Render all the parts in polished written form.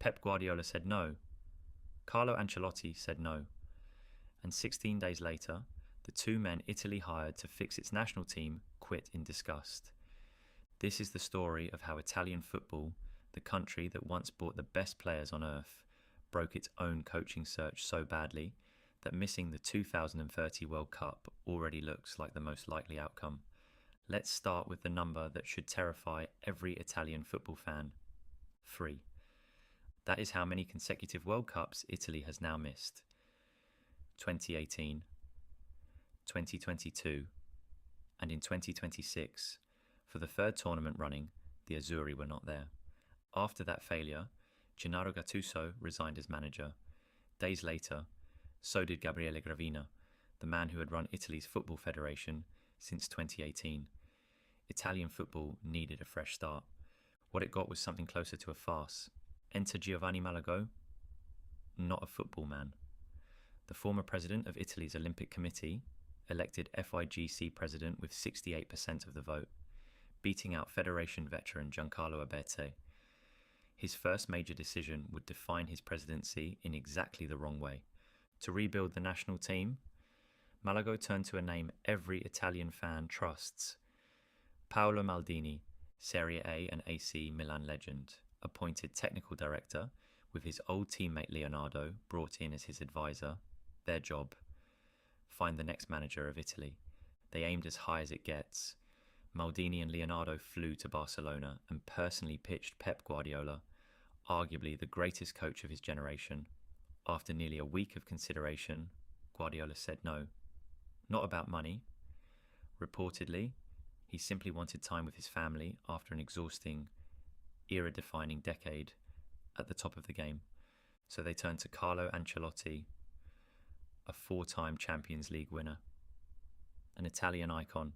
Pep Guardiola said no. Carlo Ancelotti said no. And 16 days later, the two men Italy hired to fix its national team quit in disgust. This is the story of how Italian football, the country that once brought the best players on earth, broke its own coaching search so badly that missing the 2030 World Cup already looks like the most likely outcome. Let's start with the number that should terrify every Italian football fan: 3. That is how many consecutive World Cups Italy has now missed. 2018, 2022, and in 2026, for the third tournament running, the Azzurri were not there. After that failure, Gennaro Gattuso resigned as manager. Days later, so did Gabriele Gravina, the man who had run Italy's football federation since 2018. Italian football needed a fresh start. What it got was something closer to a farce. Enter Giovanni Malagò, not a football man. The former president of Italy's Olympic Committee, elected FIGC president with 68% of the vote, beating out Federation veteran Giancarlo Abete. His first major decision would define his presidency in exactly the wrong way. To rebuild the national team, Malagò turned to a name every Italian fan trusts: Paolo Maldini, Serie A and AC Milan legend, appointed technical director, with his old teammate Leonardo brought in as his advisor. Their job: find the next manager of Italy. They aimed as high as it gets. Maldini and Leonardo flew to Barcelona and personally pitched Pep Guardiola, arguably the greatest coach of his generation. After nearly a week of consideration, Guardiola said no. Not about money. Reportedly, he simply wanted time with his family after an exhausting, era-defining decade at the top of the game. So they turned to Carlo Ancelotti, a 4-time Champions League winner, an Italian icon.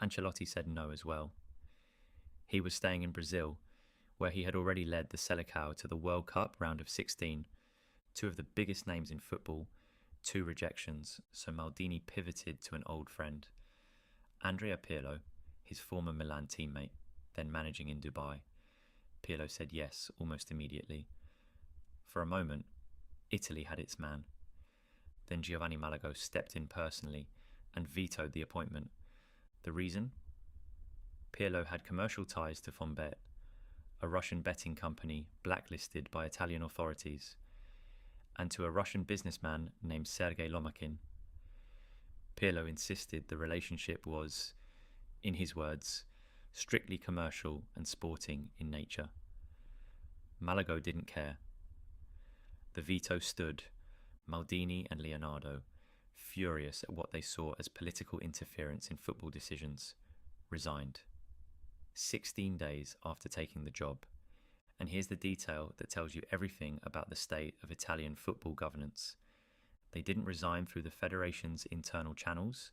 Ancelotti said no as well. He was staying in Brazil, where he had already led the Selecao to the World Cup round of 16. Two of the biggest names in football, 2 rejections, so Maldini pivoted to an old friend, Andrea Pirlo, his former Milan teammate, then managing in Dubai. Pirlo said yes almost immediately. For a moment, Italy had its man. Then Giovanni Malagò stepped in personally and vetoed the appointment. The reason? Pirlo had commercial ties to Fonbet, a Russian betting company blacklisted by Italian authorities, and to a Russian businessman named Sergei Lomakin. Pirlo insisted the relationship was, in his words, strictly commercial and sporting in nature. Malagò didn't care. The veto stood, Maldini and Leonardo, furious at what they saw as political interference in football decisions, resigned. 16 days after taking the job. And here's the detail that tells you everything about the state of Italian football governance. They didn't resign through the federation's internal channels.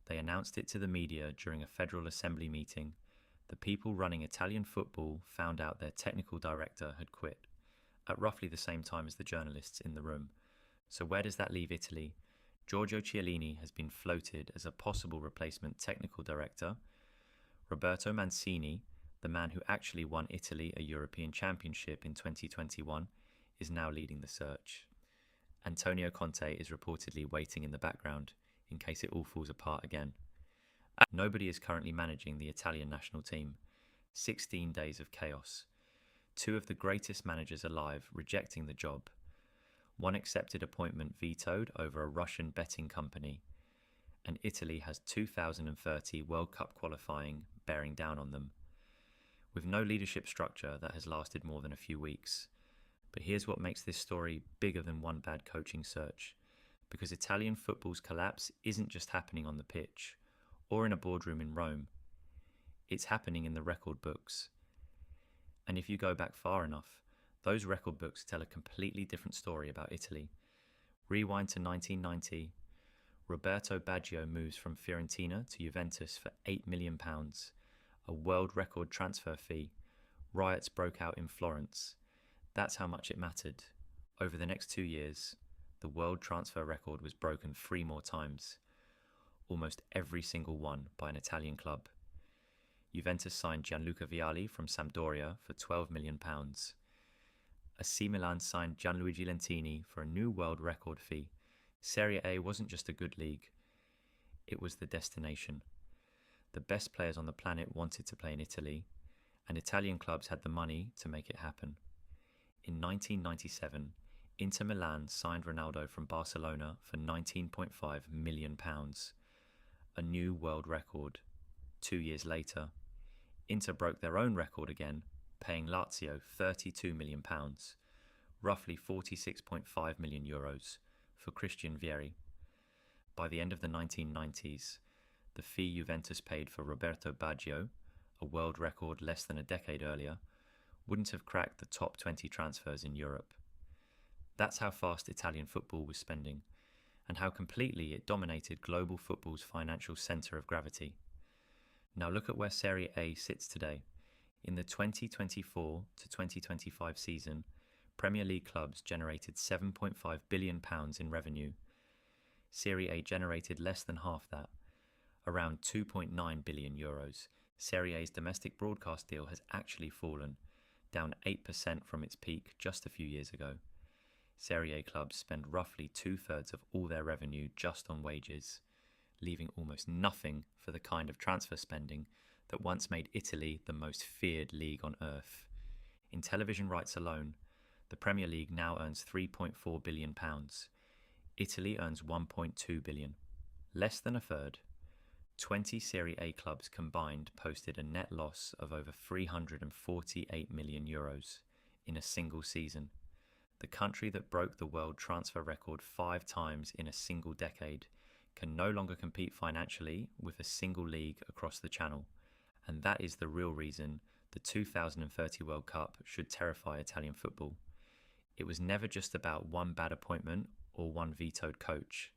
They announced it to the media during a Federal Assembly meeting. The people running Italian football found out their technical director had quit, at roughly the same time as the journalists in the room. So where does that leave Italy? Giorgio Chiellini has been floated as a possible replacement technical director. Roberto Mancini, the man who actually won Italy a European Championship in 2021, is now leading the search. Antonio Conte is reportedly waiting in the background in case it all falls apart again. Nobody is currently managing the Italian national team. 16 days of chaos. 2 of the greatest managers alive rejecting the job. 1 accepted appointment vetoed over a Russian betting company. And Italy has 2030 World Cup qualifying bearing down on them, with no leadership structure that has lasted more than a few weeks. But here's what makes this story bigger than one bad coaching search, because Italian football's collapse isn't just happening on the pitch or in a boardroom in Rome. It's happening in the record books. And if you go back far enough, those record books tell a completely different story about Italy. Rewind to 1990. Roberto Baggio moves from Fiorentina to Juventus for £8 million, a world record transfer fee. Riots broke out in Florence. That's how much it mattered. Over the next 2 years, the world transfer record was broken 3 more times, almost every single one by an Italian club. Juventus signed Gianluca Vialli from Sampdoria for £12 million. AC Milan signed Gianluigi Lentini for a new world record fee. Serie A wasn't just a good league, it was the destination. The best players on the planet wanted to play in Italy, and Italian clubs had the money to make it happen. In 1997, Inter Milan signed Ronaldo from Barcelona for £19.5 million, a new world record. 2 years later, Inter broke their own record again, paying Lazio £32 million, roughly €46.5 million, for Christian Vieri. By the end of the 1990s, the fee Juventus paid for Roberto Baggio, a world record less than a decade earlier, wouldn't have cracked the top 20 transfers in Europe. That's how fast Italian football was spending, and how completely it dominated global football's financial centre of gravity. Now look at where Serie A sits today. In the 2024 to 2025 season, Premier League clubs generated £7.5 billion in revenue. Serie A generated less than half that, around €2.9 billion. Serie A's domestic broadcast deal has actually fallen, down 8% from its peak just a few years ago. Serie A clubs spend roughly 2/3 of all their revenue just on wages, leaving almost nothing for the kind of transfer spending that once made Italy the most feared league on earth. In television rights alone, the Premier League now earns £3.4 billion. Italy earns £1.2 billion, less than a third. 20 Serie A clubs combined posted a net loss of over €348 million in a single season. The country that broke the world transfer record 5 times in a single decade can no longer compete financially with a single league across the channel, and that is the real reason the 2030 World Cup should terrify Italian football. It was never just about one bad appointment or one vetoed coach.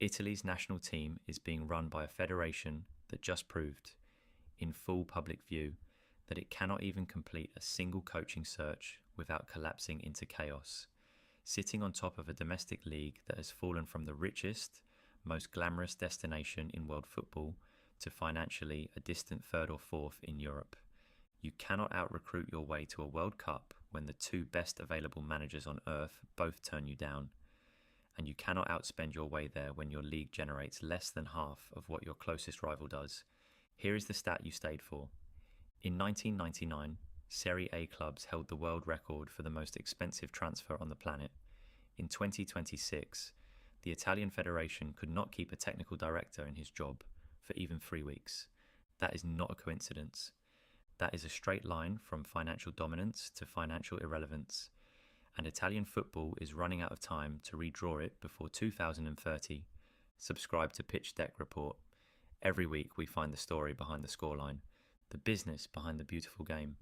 Italy's national team is being run by a federation that just proved, in full public view, that it cannot even complete a single coaching search without collapsing into chaos, sitting on top of a domestic league that has fallen from the richest, most glamorous destination in world football to financially a distant third or fourth in Europe. You cannot out-recruit your way to a World Cup when the 2 best available managers on earth both turn you down. And you cannot outspend your way there when your league generates less than half of what your closest rival does. Here is the stat you stayed for. In 1999, Serie A clubs held the world record for the most expensive transfer on the planet. In 2026, the Italian Federation could not keep a technical director in his job for even 3 weeks. That is not a coincidence. That is a straight line from financial dominance to financial irrelevance. And Italian football is running out of time to redraw it before 2030. Subscribe to Pitch Deck Report. Every week we find the story behind the scoreline, the business behind the beautiful game.